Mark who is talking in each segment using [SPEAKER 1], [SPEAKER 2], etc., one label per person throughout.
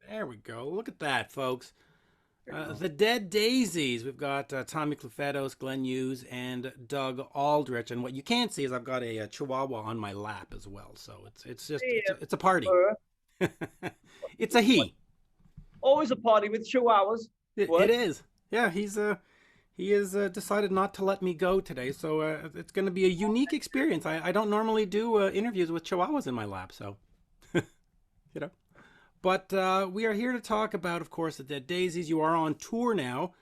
[SPEAKER 1] There we go. Look at that, folks. The Dead Daisies. We've got Tommy Clufetos, Glenn Hughes, and Doug Aldrich. And what you can't see is I've got a Chihuahua on my lap as well. So it's just
[SPEAKER 2] Hey,
[SPEAKER 1] it's a party.
[SPEAKER 2] uh,
[SPEAKER 1] It's a he.
[SPEAKER 2] always a party with chihuahuas.
[SPEAKER 1] It
[SPEAKER 2] What?
[SPEAKER 1] is. Yeah, he has decided not to let me go today. So it's going to be a unique experience. I don't normally do interviews with Chihuahuas in my lap. So you know. But we are here to talk about, of course, the Dead Daisies. You are on tour now.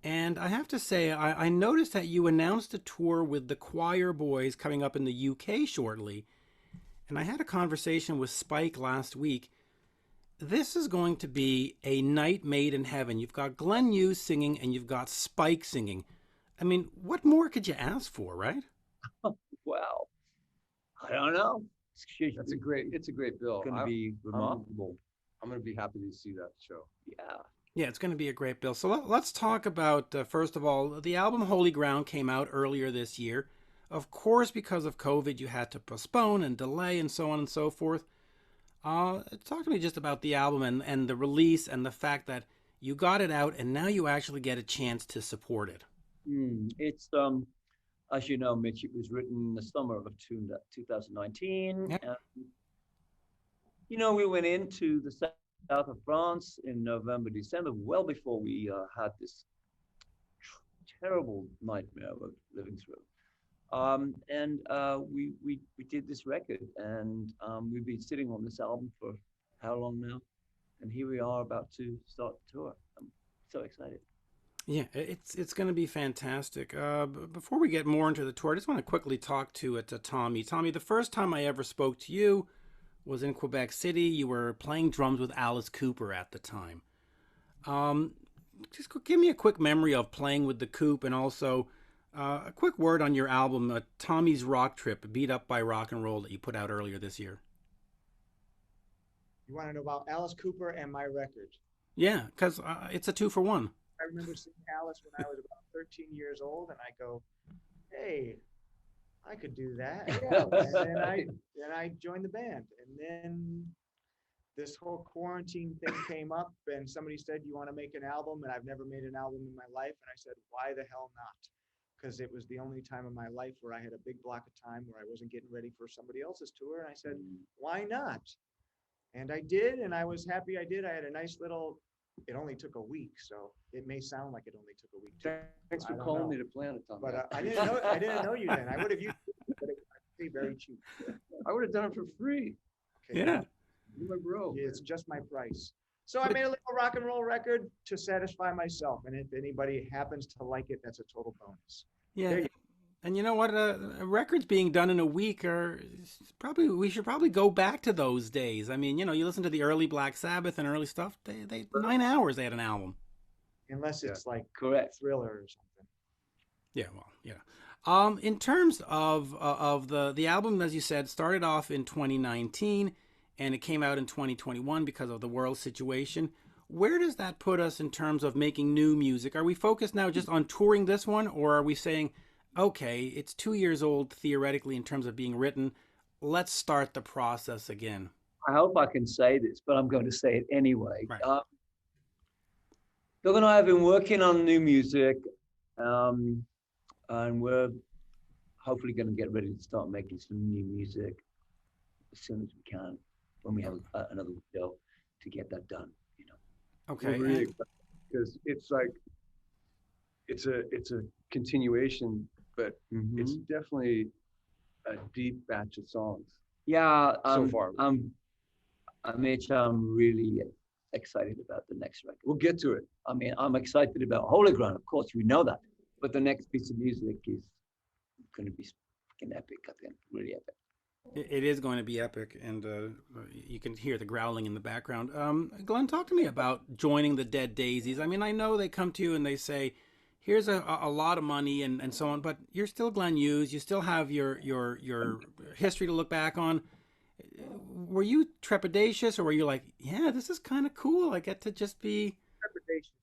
[SPEAKER 1] And I have to say, I noticed that you announced a tour with the Choir Boys coming up in the UK shortly. And I had a conversation with Spike last week. This is going to be a night made in heaven. You've got Glenn Hughes singing and you've got Spike singing. I mean, what more could you ask for, right?
[SPEAKER 2] Wow. I don't know.
[SPEAKER 3] It's a great bill.
[SPEAKER 2] Going to be remarkable.
[SPEAKER 3] I'm going to be happy to see that show.
[SPEAKER 2] Yeah.
[SPEAKER 1] Yeah, it's going to be a great bill. So let's talk about, first of all, the album Holy Ground came out earlier this year. Of course, because of COVID, you had to postpone and delay and so on and so forth. Talk to me just about the album and the release and the fact that you got it out and now you actually get a chance to support it.
[SPEAKER 2] It's as you know, Mitch, it was written in the summer of 2019.
[SPEAKER 1] Yeah.
[SPEAKER 2] And, you know, we went into the south of France in November, December, well before we had this terrible nightmare we're living through. We did this record, and we've been sitting on this album for how long now? And here we are about to start the tour. I'm so excited.
[SPEAKER 1] Yeah, it's going to be fantastic. Before we get more into the tour, I just want to quickly talk to Tommy. Tommy, the first time I ever spoke to you was in Quebec City. You were playing drums with Alice Cooper at the time. Just give me a quick memory of playing with the Coop, and also a quick word on your album, Tommy's Rock Trip, Beat Up by Rock and Roll, that you put out earlier this year.
[SPEAKER 4] You want to know about Alice Cooper and my record?
[SPEAKER 1] Yeah, because it's a 2-for-1.
[SPEAKER 4] I remember seeing Alice when I was about 13 years old, and I go, "Hey, I could do that." Yeah. And then I joined the band, and then this whole quarantine thing came up, and somebody said, "You want to make an album?" And I've never made an album in my life, and I said, "Why the hell not?" Because it was the only time in my life where I had a big block of time where I wasn't getting ready for somebody else's tour, and I said, "Why not?" And I did, and I was happy I did. I had a nice little. It only took a week, so it may sound like it only took a week.
[SPEAKER 3] Thanks for calling me to plan it, Tom.
[SPEAKER 4] But I didn't know. I didn't know you then. I would have used it, but it would be very cheap.
[SPEAKER 3] I would have done it for free.
[SPEAKER 4] Okay,
[SPEAKER 1] Yeah.
[SPEAKER 3] You're my bro.
[SPEAKER 4] it's just my price. So I made a little rock and roll record to satisfy myself, and if anybody happens to like it, that's a total bonus.
[SPEAKER 1] Yeah. And you know what? Records being done in a week we should probably go back to those days. I mean, you listen to the early Black Sabbath and early stuff. They 9 hours they had an album.
[SPEAKER 4] Unless it's like
[SPEAKER 2] Correct.
[SPEAKER 4] Thriller or something.
[SPEAKER 1] Yeah, well, in terms of the album, as you said, started off in 2019, and it came out in 2021 because of the world situation. Where does that put us in terms of making new music? Are we focused now just on touring this one, or are we saying, okay, it's 2 years old theoretically in terms of being written, let's start the process again?
[SPEAKER 2] I hope I can say this, but I'm going to say it anyway.
[SPEAKER 1] Right.
[SPEAKER 2] Doug and I have been working on new music, and we're hopefully going to get ready to start making some new music as soon as we can, when we have another window to get that done.
[SPEAKER 1] Okay.
[SPEAKER 3] We're really excited because it's like it's a continuation, but it's definitely a deep batch of songs.
[SPEAKER 2] Yeah.
[SPEAKER 3] So far.
[SPEAKER 2] Mitch, I'm really excited about the next record.
[SPEAKER 3] We'll get to it.
[SPEAKER 2] I mean, I'm excited about Holy Ground, of course, we know that. But the next piece of music is going to be fucking epic, I think, really epic.
[SPEAKER 1] It is going to be epic, and you can hear the growling in the background. Glenn, talk to me about joining the Dead Daisies. I mean, I know they come to you and they say, here's a lot of money and so on, but you're still Glenn Hughes. You still have your history to look back on. Were you trepidatious, or were you like, yeah, this is kind of cool? I get to just be...
[SPEAKER 4] Trepidation.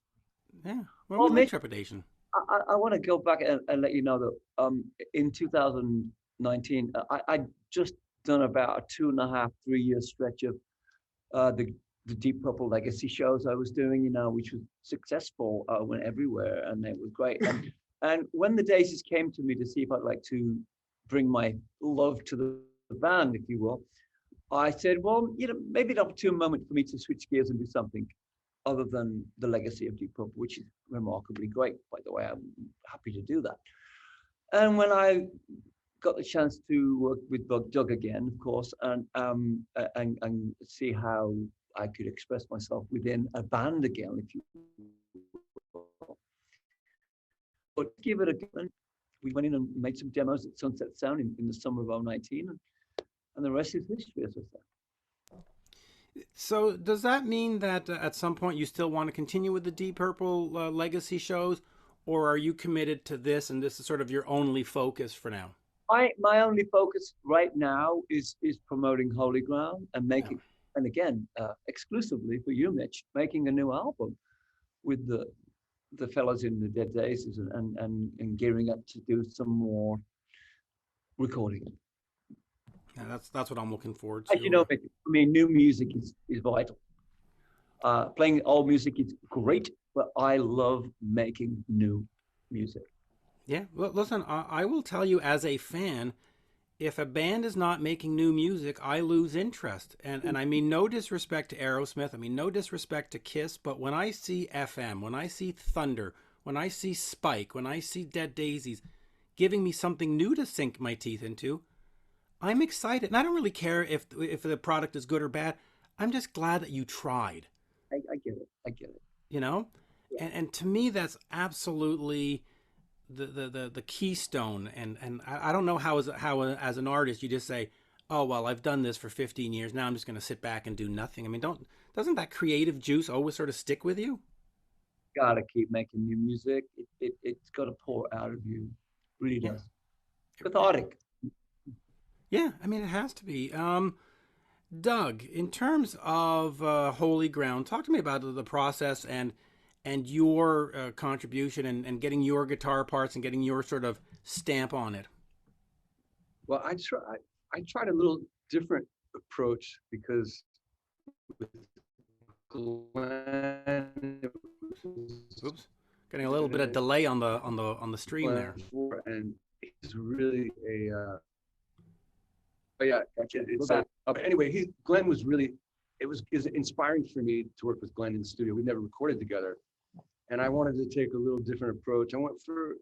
[SPEAKER 1] Yeah. What was that trepidation?
[SPEAKER 2] I want to go back and let you know that in 2019, I just done about a 2.5, 3 year stretch of the the Deep Purple Legacy shows I was doing, you know, which was successful. I went everywhere, and it was great. And when the Daisies came to me to see if I'd like to bring my love to the band, if you will, I said, well, you know, maybe an opportune moment for me to switch gears and do something other than the legacy of Deep Purple, which is remarkably great, by the way. I'm happy to do that. And when I got the chance to work with Doug again, of course, and see how I could express myself within a band again, if you will. But give it a go. We went in and made some demos at Sunset Sound in the summer of 2019, and the rest is history, as I said.
[SPEAKER 1] So does that mean that at some point you still want to continue with the Deep Purple legacy shows, or are you committed to this and this is sort of your only focus for now?
[SPEAKER 2] My only focus right now is promoting Holy Ground and making, and again, exclusively for you, Mitch, making a new album with the fellas in the Dead Daisies and gearing up to do some more recording.
[SPEAKER 1] Yeah, that's what I'm looking forward to.
[SPEAKER 2] As you know, I mean, new music is vital. Playing old music is great, but I love making new music.
[SPEAKER 1] Yeah, well, listen, I will tell you as a fan, if a band is not making new music, I lose interest. And I mean no disrespect to Aerosmith, I mean no disrespect to Kiss, but when I see FM, when I see Thunder, when I see Spike, when I see Dead Daisies giving me something new to sink my teeth into, I'm excited. And I don't really care if the product is good or bad. I'm just glad that you tried.
[SPEAKER 2] I get it. I get it.
[SPEAKER 1] You know?
[SPEAKER 2] Yeah.
[SPEAKER 1] And to me, that's absolutely the keystone. And I don't know how as an artist you just say, oh, well, I've done this for 15 years. Now I'm just going to sit back and do nothing. I mean, doesn't that creative juice always sort of stick with you?
[SPEAKER 2] Gotta keep making new music. It's got to pour out of you. It really does. Cathartic.
[SPEAKER 1] Yeah, I mean, it has to be. Doug, in terms of Holy Ground, talk to me about the process and your contribution and getting your guitar parts and getting your sort of stamp on it.
[SPEAKER 3] Well, I tried a little different approach because with Glenn,
[SPEAKER 1] Oops, getting a little bit of delay on the stream there.
[SPEAKER 3] And he's really a. But yeah, it's anyway. Glenn was really. It was inspiring for me to work with Glenn in the studio. We never recorded together, and I wanted to take a little different approach. I went for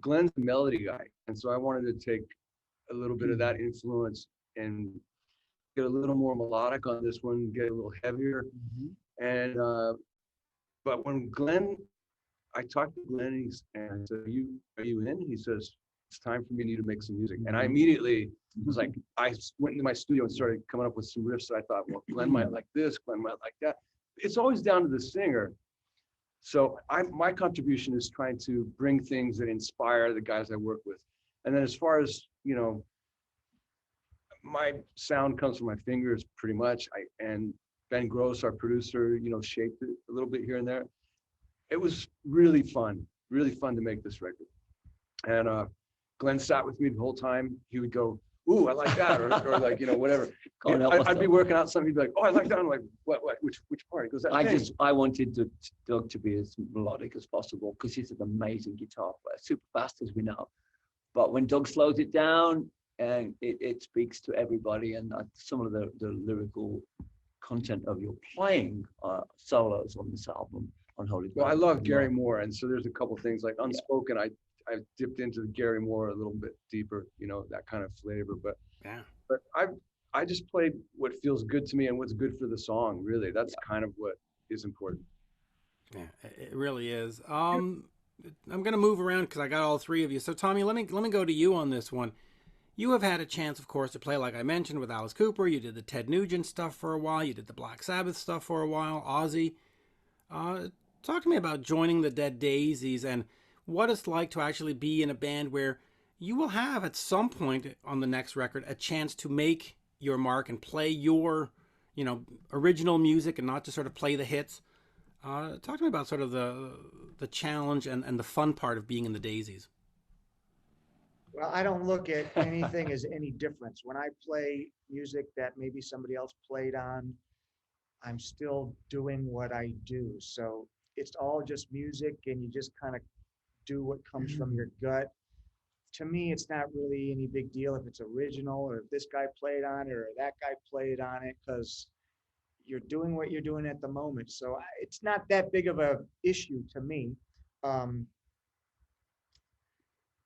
[SPEAKER 3] Glenn's a melody guy, and so I wanted to take a little bit of that influence and get a little more melodic on this one, get a little heavier. And but when Glenn, I talked to Glenn and I said, are you in? He says, it's time for me to make some music. And I immediately was like, I went into my studio and started coming up with some riffs that I thought, well, Glenn might like this, Glenn might like that. It's always down to the singer. So my contribution is trying to bring things that inspire the guys I work with. And then as far as, you know, my sound comes from my fingers pretty much. And Ben Gross, our producer, you know, shaped it a little bit here and there. It was really fun to make this record. And Glenn sat with me the whole time. He would go, ooh, I like that, or like, you know, whatever. I'd be working out something, he'd be like, oh, I like that. I'm like, what, which part? He goes, that
[SPEAKER 2] I wanted Doug to be as melodic as possible because he's an amazing guitar player, super fast as we know. But when Doug slows it down, and it speaks to everybody, and some of the lyrical content of your playing solos on this album on Holy Ground.
[SPEAKER 3] Well, I love Gary Moore, and so there's a couple things like Unspoken. I dipped into Gary Moore a little bit deeper, you know, that kind of flavor. But I just played what feels good to me and what's good for the song. Really, that's kind of what is important.
[SPEAKER 1] Yeah, it really is. I'm gonna move around because I got all three of you. So Tommy, let me go to you on this one. You have had a chance, of course, to play, like I mentioned, with Alice Cooper. You did the Ted Nugent stuff for a while. You did the Black Sabbath stuff for a while. Ozzy. Talk to me about joining the Dead Daisies and what it's like to actually be in a band where you will have, at some point on the next record, a chance to make your mark and play your, you know, original music and not just sort of play the hits. Talk to me about sort of the challenge and the fun part of being in the Daisies.
[SPEAKER 4] Well, I don't look at anything as any difference. When I play music that maybe somebody else played on I'm still doing what I do. So it's all just music, and you just kind of do what comes from your gut. To me, it's not really any big deal if it's original or if this guy played on it or that guy played on it, because you're doing what you're doing at the moment. So it's not that big of a issue to me. Um,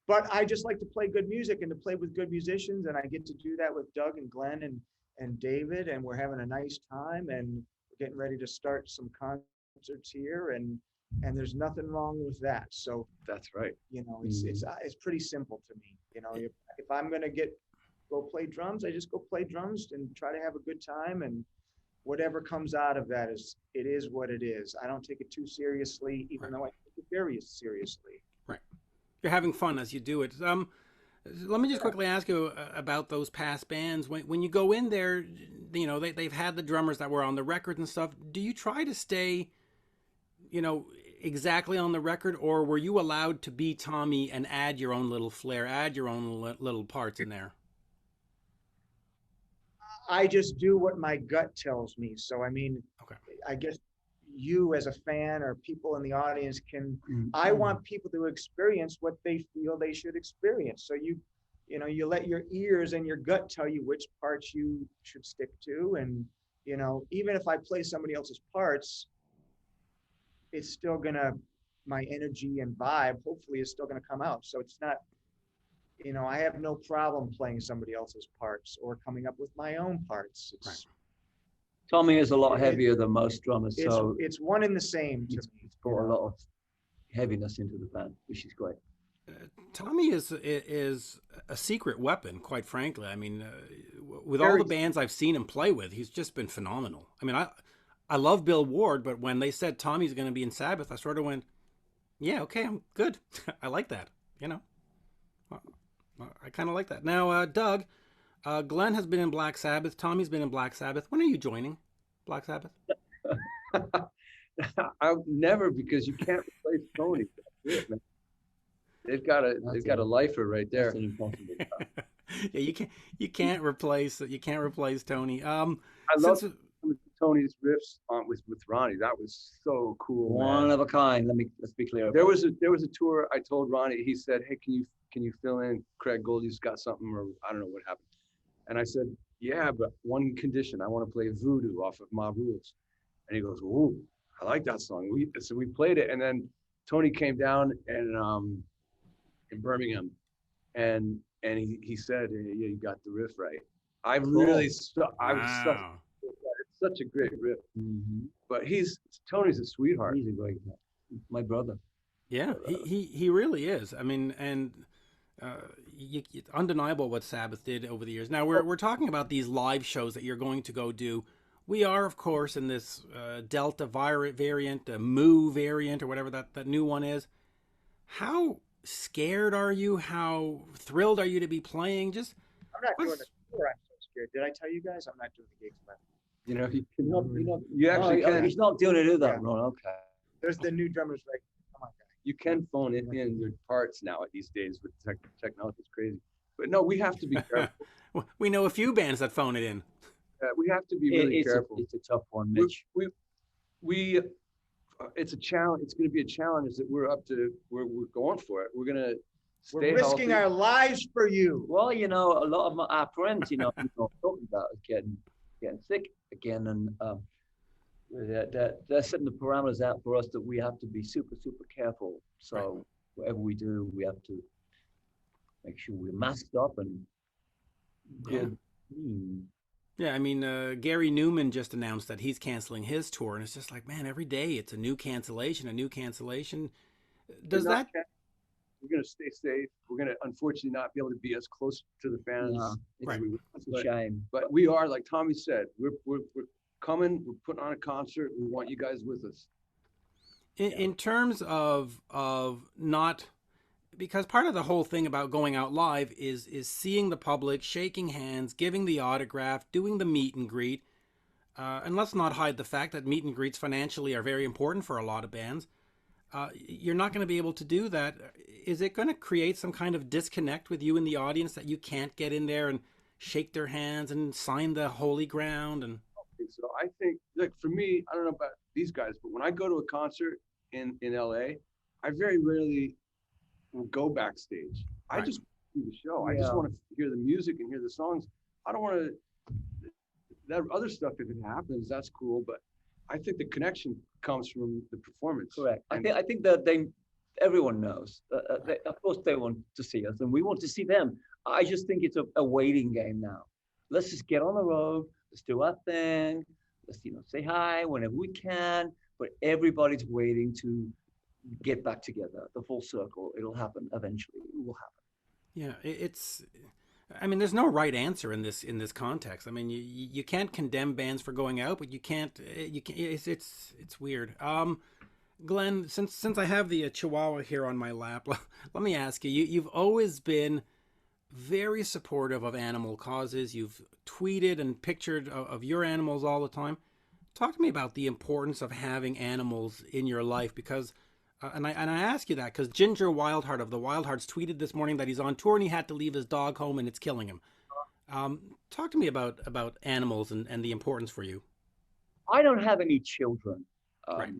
[SPEAKER 4] but I just like to play good music and to play with good musicians, and I get to do that with Doug and Glenn and David, and we're having a nice time, and we're getting ready to start some concerts here, and there's nothing wrong with that. So
[SPEAKER 3] That's right.
[SPEAKER 4] it's pretty simple to me. If I'm gonna go play drums, I just go play drums and try to have a good time, and whatever comes out of that it is what it is. I don't take it too seriously, even though I take it very seriously.
[SPEAKER 1] Right. You're having fun as you do it. Let me just quickly ask you about those past bands. When you go in there, they've had the drummers that were on the record and stuff. Do you try to stay, exactly on the record, or were you allowed to be Tommy and add your own little flair, add your own little parts in there?
[SPEAKER 4] I just do what my gut tells me. So, I mean,
[SPEAKER 1] Okay.
[SPEAKER 4] I guess you as a fan or people in the audience I want people to experience what they feel they should experience. So you let your ears and your gut tell you which parts you should stick to. And, even if I play somebody else's parts, it's still my energy and vibe, hopefully, is still gonna come out. So it's not, I have no problem playing somebody else's parts or coming up with my own parts.
[SPEAKER 2] Tommy is a lot heavier than most drummers, so
[SPEAKER 4] it's one and the same to me.
[SPEAKER 2] it's brought a lot of heaviness into the band, which is great.
[SPEAKER 1] Tommy is a secret weapon, quite frankly. I mean, with all the bands I've seen him play with, he's just been phenomenal. I mean, I love Bill Ward, but when they said Tommy's going to be in Sabbath, I sort of went, yeah, okay, I'm good. I like that, I kind of like that. Now, Doug, Glenn has been in Black Sabbath. Tommy's been in Black Sabbath. When are you joining Black Sabbath?
[SPEAKER 3] I'll never, because you can't replace Tony. That's it, man. They've got a lifer right there.
[SPEAKER 2] That's impossible.
[SPEAKER 1] Yeah, you can't replace Tony.
[SPEAKER 3] I love Tony's riffs with Ronnie. That was so cool.
[SPEAKER 2] One of a kind. Let's be clear.
[SPEAKER 3] There was a tour. I told Ronnie. He said, "Hey, can you fill in? Craig Goldie's got something, or I don't know what happened." And I said, "Yeah, but one condition. I want to play Voodoo off of Mob Rules." And he goes, "Ooh, I like that song." So we played it, and then Tony came down and in Birmingham, and he said, "Yeah, you got the riff right." I really,
[SPEAKER 1] Wow.
[SPEAKER 3] it's such a great riff.
[SPEAKER 2] Mm-hmm.
[SPEAKER 3] But Tony's a sweetheart.
[SPEAKER 2] He's a great guy. My brother.
[SPEAKER 1] Yeah, he really is. I mean, and it's undeniable what Sabbath did over the years. Now we're talking about these live shows that you're going to go do. We are, of course, in this Delta variant, Mu variant, or whatever that new one is. How scared are you? How thrilled are you to be playing?
[SPEAKER 4] I'm not doing the tour. I'm so scared. Did I tell you guys I'm not doing the gigs left?
[SPEAKER 3] You actually can.
[SPEAKER 2] He's not doing it either,
[SPEAKER 4] Yeah.
[SPEAKER 2] Ron. Okay.
[SPEAKER 4] There's the new drummers like, come on, guys.
[SPEAKER 3] You can phone in your parts now these days with technology. It's crazy. But no, we have to be careful.
[SPEAKER 1] We know a few bands that phone it in.
[SPEAKER 3] We have to be really careful.
[SPEAKER 2] It's a tough one, Mitch.
[SPEAKER 3] We it's a challenge. It's going to be a challenge that we're going for it. We're going to stay
[SPEAKER 4] We're risking
[SPEAKER 3] healthy.
[SPEAKER 4] our lives for you.
[SPEAKER 2] Well, a lot of our friends, talking about is getting sick again, and they're setting the parameters out for us that we have to be super, super careful. So whatever we do, we have to make sure we're masked up and good.
[SPEAKER 1] Yeah, I mean, Gary Newman just announced that he's canceling his tour, and it's just like, man, every day it's a new cancellation. Does that?
[SPEAKER 3] We're going to stay safe. We're going to, unfortunately, not be able to be as close to the fans as we would.
[SPEAKER 2] It's a shame.
[SPEAKER 3] But we are, like Tommy said, we're coming. We're putting on a concert. We want you guys with us.
[SPEAKER 1] In terms of not, because part of the whole thing about going out live is seeing the public, shaking hands, giving the autograph, doing the meet and greet. And let's not hide the fact that meet and greets financially are very important for a lot of bands. You're not going to be able to do that. Is it going to create some kind of disconnect with you in the audience that you can't get in there and shake their hands and sign the holy ground? And
[SPEAKER 3] So I think, look, for me, I don't know about these guys, but when I go to a concert in LA, I very rarely will go backstage. I
[SPEAKER 1] Right.
[SPEAKER 3] just see the show. I just want to hear the music and hear the songs. I don't want to, that other stuff, if it happens, that's cool. But I think the connection comes from the performance.
[SPEAKER 2] Correct.
[SPEAKER 3] And
[SPEAKER 2] I think that everyone knows. Of course, they want to see us, and we want to see them. I just think it's a waiting game now. Let's just get on the road. Let's do our thing. Let's say hi whenever we can. But everybody's waiting to get back together. The full circle. It'll happen eventually. It will happen.
[SPEAKER 1] Yeah, I mean, there's no right answer in this context. I mean, you can't condemn bands for going out, but you can't. It's weird. Glenn, since I have the Chihuahua here on my lap, let me ask you. You've always been very supportive of animal causes. You've tweeted and pictured of your animals all the time. Talk to me about the importance of having animals in your life, because. And I ask you that because Ginger Wildheart of the Wildhearts tweeted this morning that he's on tour and he had to leave his dog home and it's killing him. Talk to me about animals and the importance for you.
[SPEAKER 2] I don't have any children.
[SPEAKER 1] Right.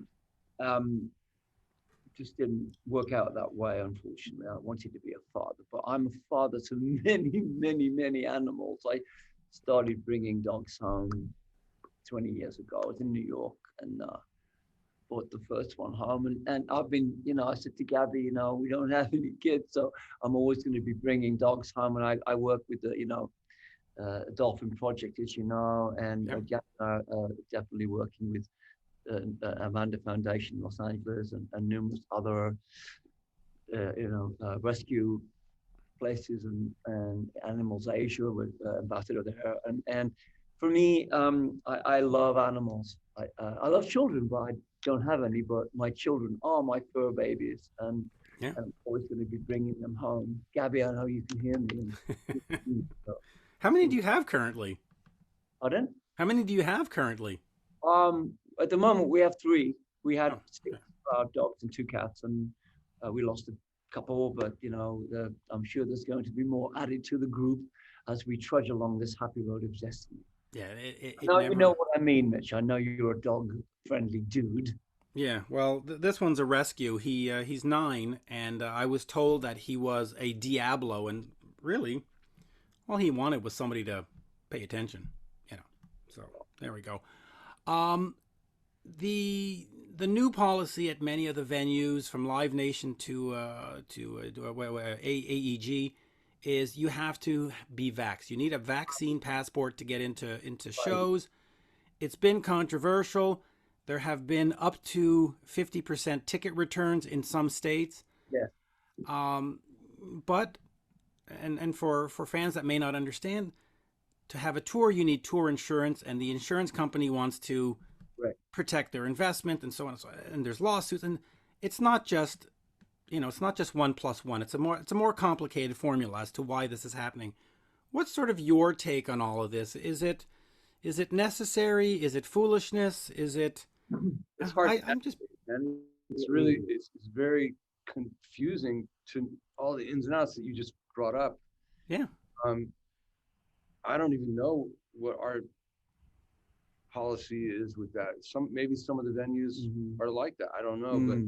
[SPEAKER 2] Just didn't work out that way, unfortunately. I wanted to be a father, but I'm a father to many, many, many animals. I started bringing dogs home 20 years ago. I was in New York and brought the first one home, and I've been, I said to Gabby, we don't have any kids, so I'm always going to be bringing dogs home. And I work with the, Dolphin Project, as you know, and definitely working with Amanda Foundation in Los Angeles and numerous other, rescue places and Animals Asia with ambassador there. And for me, I love animals. I love children, but I don't have any. But my children are my fur babies, and I'm always going to be bringing them home. Gabby, I know you can hear me.
[SPEAKER 1] How many do you have currently?
[SPEAKER 2] Pardon?
[SPEAKER 1] How many do you have currently?
[SPEAKER 2] At the moment, we have 3. We had 6 dogs and 2 cats, and we lost a couple. But I'm sure there's going to be more added to the group as we trudge along this happy road of destiny.
[SPEAKER 1] Yeah,
[SPEAKER 2] You know what I mean, Mitch. I know you're a dog-friendly dude.
[SPEAKER 1] Yeah, well, this one's a rescue. He's 9, and I was told that he was a Diablo, and really, all he wanted was somebody to pay attention, So there we go. The new policy at many of the venues, from Live Nation to AEG, is you have to be vaxxed. You need a vaccine passport to get into shows. It's been controversial. There have been up to 50% ticket returns in some states.
[SPEAKER 2] Yeah.
[SPEAKER 1] But for fans that may not understand, to have a tour, you need tour insurance, and the insurance company wants to protect their investment and so on and so on. And there's lawsuits, and it's not just, it's not just 1 + 1. It's a more complicated formula as to why this is happening. What's sort of your take on all of this? Is it necessary? Is it foolishness? Is it?
[SPEAKER 3] It's hard.
[SPEAKER 1] I'm just.
[SPEAKER 3] And it's very confusing to all the ins and outs that you just brought up.
[SPEAKER 1] Yeah.
[SPEAKER 3] I don't even know what our policy is with that. Maybe some of the venues are like that. I don't know, but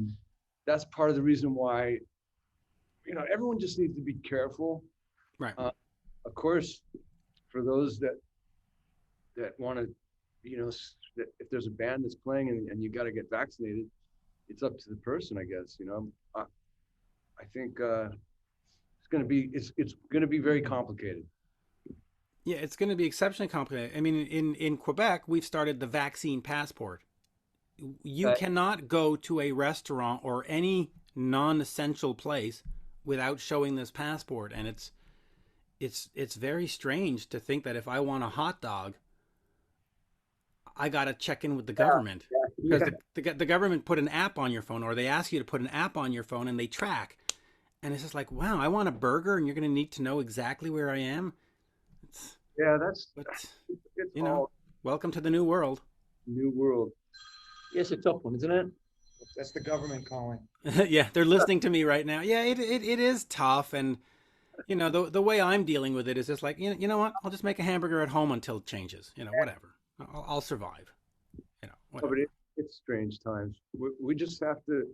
[SPEAKER 3] that's part of the reason why, everyone just needs to be careful.
[SPEAKER 1] Right.
[SPEAKER 3] Of course, for those that want to, if there's a band that's playing and you got to get vaccinated, it's up to the person, I guess. I think it's going to be very complicated.
[SPEAKER 1] Yeah, it's going to be exceptionally complicated. I mean, in Quebec, we've started the vaccine passport. You cannot go to a restaurant or any non-essential place without showing this passport, and it's very strange to think that if I want a hot dog, I got to check in with the government, because the government put an app on your phone, or they ask you to put an app on your phone, and they track. And it's just like, wow, I want a burger, and you're going to need to know exactly where I am. Welcome to the new world.
[SPEAKER 3] New world.
[SPEAKER 2] Yes, a tough one, isn't it?
[SPEAKER 4] That's the government calling.
[SPEAKER 1] Yeah, they're listening to me right now. Yeah, it is tough, and the way I'm dealing with it is just like, you know what? I'll just make a hamburger at home until it changes. Whatever. I'll survive. You know,
[SPEAKER 3] No,
[SPEAKER 1] whatever.
[SPEAKER 3] but it's strange times. We just have to,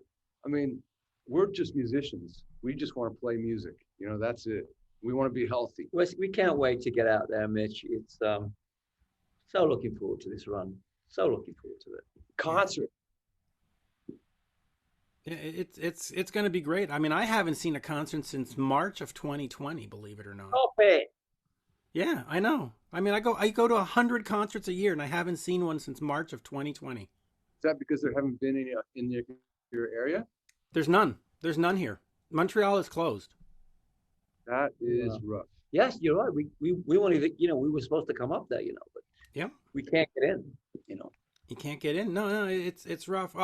[SPEAKER 3] I mean, we're just musicians. We just want to play music. You know, that's it. We want to be healthy.
[SPEAKER 2] We can't wait to get out there, Mitch. It's so looking forward to this run. So looking forward to it.
[SPEAKER 3] Concert.
[SPEAKER 1] Yeah, it's going to be great. I mean, I haven't seen a concert since March of 2020, believe it or not.
[SPEAKER 2] Stop it.
[SPEAKER 1] Yeah, I know. I mean, I go to 100 concerts a year, and I haven't seen one since March of 2020.
[SPEAKER 3] Is that because there haven't been any in your area?
[SPEAKER 1] There's none. There's none here. Montreal is closed.
[SPEAKER 3] That is rough.
[SPEAKER 2] Yes, you're right. We wanted to, you know, we were supposed to come up there, you know, but
[SPEAKER 1] Yeah,
[SPEAKER 2] we can't get in, you know.
[SPEAKER 1] you can't get in. No, it's rough.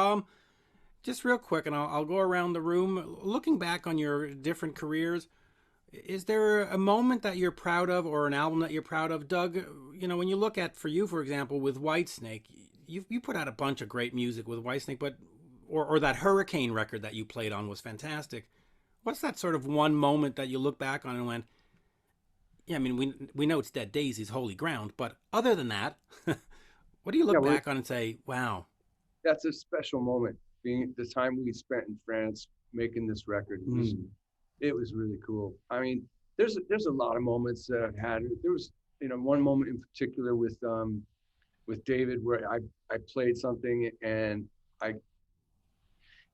[SPEAKER 1] Just real quick, and I'll go around the room. Looking back on your different careers, is there a moment that you're proud of, or an album that you're proud of, Doug? You know, when you look at, for you, for example, with Whitesnake, you put out a bunch of great music with Whitesnake, but or that Hurricane record that you played on was fantastic. What's that sort of one moment that you look back on and went, yeah, I mean, we know it's Dead Daisies, holy ground, but other than that, what do you look back on and say, wow?
[SPEAKER 3] That's a special moment. Being the time we spent in France making this record, it was really cool. I mean, there's a lot of moments that I've had. There was, you know, one moment in particular with David where I played something and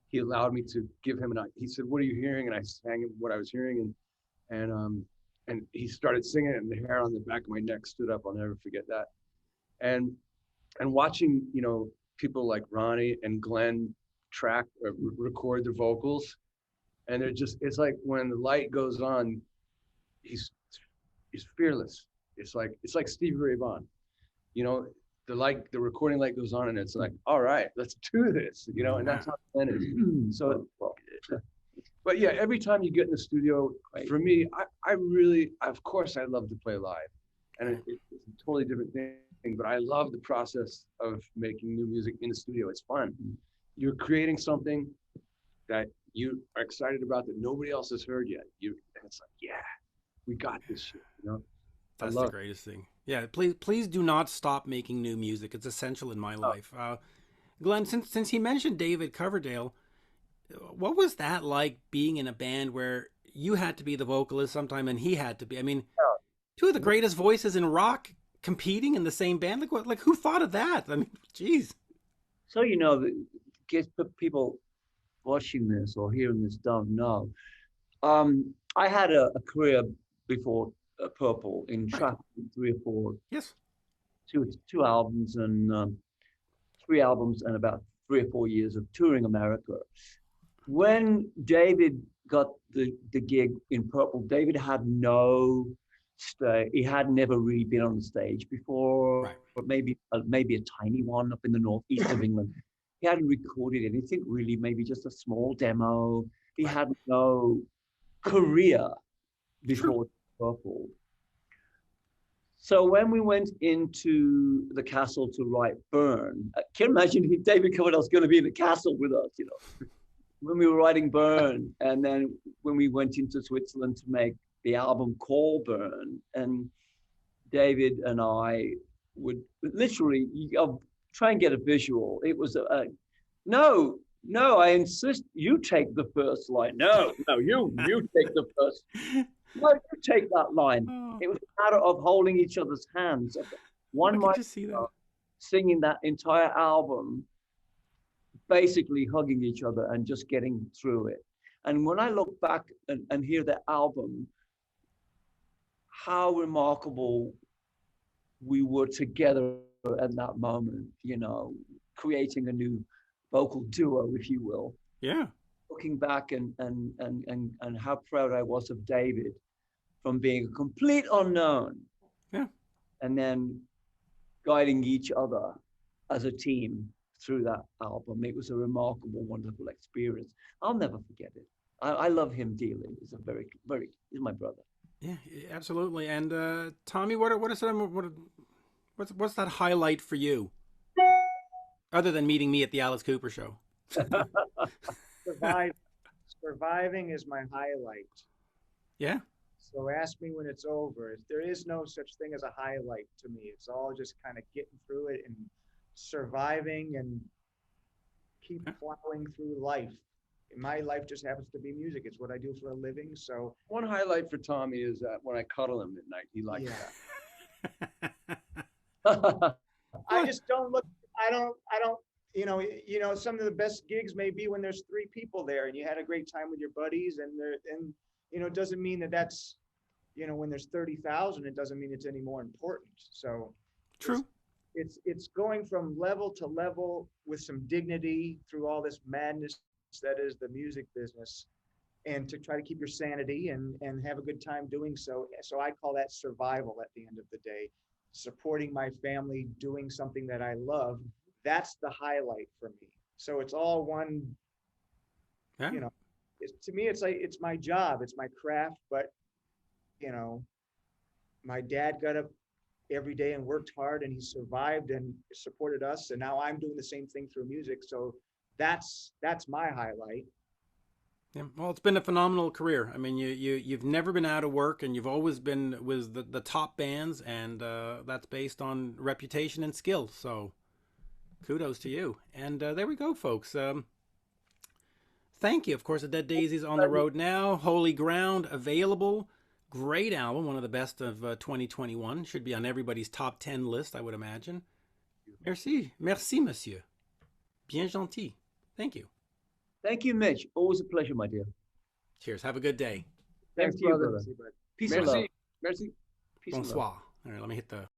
[SPEAKER 3] he allowed me to give him he said, "What are you hearing?" And I sang him what I was hearing, and he started singing it, and the hair on the back of my neck stood up. I'll never forget that. And watching, you know, people like Ronnie and Glenn record their vocals, and it's like when the light goes on, he's fearless. It's like Stevie Ray Vaughan, you know, the recording light goes on and it's like, all right, let's do this, you know, and that's how Glenn is. So, but yeah, every time you get in the studio, for me, I really, of course, I love to play live, and it's a totally different thing, but I love the process of making new music in the studio. It's fun. You're creating something that you are excited about that nobody else has heard yet. And it's like, yeah, we got this shit, you know?
[SPEAKER 1] That's the greatest thing. Yeah, please do not stop making new music. It's essential in my life. Glenn, since he mentioned David Coverdale, what was that like being in a band where you had to be the vocalist sometime and he had to be? I mean, two of the greatest voices in rock competing in the same band. Like who thought of that? I mean, geez.
[SPEAKER 2] So, you know, people watching this or hearing this don't know. I had a career before Purple in tracking 3 or 4,
[SPEAKER 1] yes,
[SPEAKER 2] two albums and 3 albums and about 3 or 4 years of touring America. When David got the gig in Purple, David had no stage. He had never really been on the stage before,
[SPEAKER 1] right.
[SPEAKER 2] Or maybe a tiny one up in the northeast of England. He hadn't recorded anything really, maybe just a small demo. He had no career before Purple. So when we went into the castle to write Burn, I can't imagine if David Coverdale was going to be in the castle with us, you know, when we were writing Burn, and then when we went into Switzerland to make the album called Burn, and David and I would literally try and get a visual. It was no, I insist you take the first line. No, you take the first. No, you take that line.
[SPEAKER 1] Oh.
[SPEAKER 2] It was a matter of holding each other's hands. One might
[SPEAKER 1] see that.
[SPEAKER 2] Singing that entire album, basically hugging each other and just getting through it. And when I look back and hear that album, how remarkable we were together at that moment, you know, creating a new vocal duo, if you will.
[SPEAKER 1] Yeah.
[SPEAKER 2] Looking back and how proud I was of David from being a complete unknown.
[SPEAKER 1] Yeah.
[SPEAKER 2] And then guiding each other as a team through that album. It was a remarkable, wonderful experience. I'll never forget it. I love him dearly. He's a very, very, he's my brother.
[SPEAKER 1] Yeah, absolutely. And Tommy, what's that highlight for you? Other than meeting me at the Alice Cooper show.
[SPEAKER 4] Surviving is my highlight.
[SPEAKER 1] Yeah.
[SPEAKER 4] So ask me when it's over. There is no such thing as a highlight to me. It's all just kind of getting through it and surviving and keep plowing through life. My life just happens to be music. It's what I do for a living. So
[SPEAKER 3] One highlight for Tommy is that when I cuddle him at night, he likes that.
[SPEAKER 4] I just don't look, I don't, some of the best gigs may be when there's 3 people there and you had a great time with your buddies and it doesn't mean that that's, when there's 30,000, it doesn't mean it's any more important. So
[SPEAKER 1] True.
[SPEAKER 4] It's going from level to level with some dignity through all this madness that is the music business, and to try to keep your sanity and have a good time doing so. So I call that survival at the end of the day. Supporting my family, doing something that I love, that's the highlight for me. So it's all one,
[SPEAKER 1] Yeah.
[SPEAKER 4] To me, it's like, it's my job, it's my craft, but my dad got up every day and worked hard and he survived and supported us. And now I'm doing the same thing through music. So that's my highlight.
[SPEAKER 1] Yeah. Well, it's been a phenomenal career. I mean, you've never been out of work, and you've always been with the top bands, and that's based on reputation and skill. So kudos to you. And there we go, folks. Thank you. Of course, the Dead Daisies on the road now. Holy Ground available. Great album, one of the best of 2021. Should be on everybody's top 10 list, I would imagine. Merci. Merci, monsieur. Bien gentil. Thank you.
[SPEAKER 2] Thank you, Mitch. Always a pleasure, my dear.
[SPEAKER 1] Cheers. Have a good day.
[SPEAKER 2] Thanks,
[SPEAKER 3] Thank you,
[SPEAKER 2] brother. Peace and love.
[SPEAKER 3] Merci. Peace and love.
[SPEAKER 1] Bonsoir. All right, let me hit the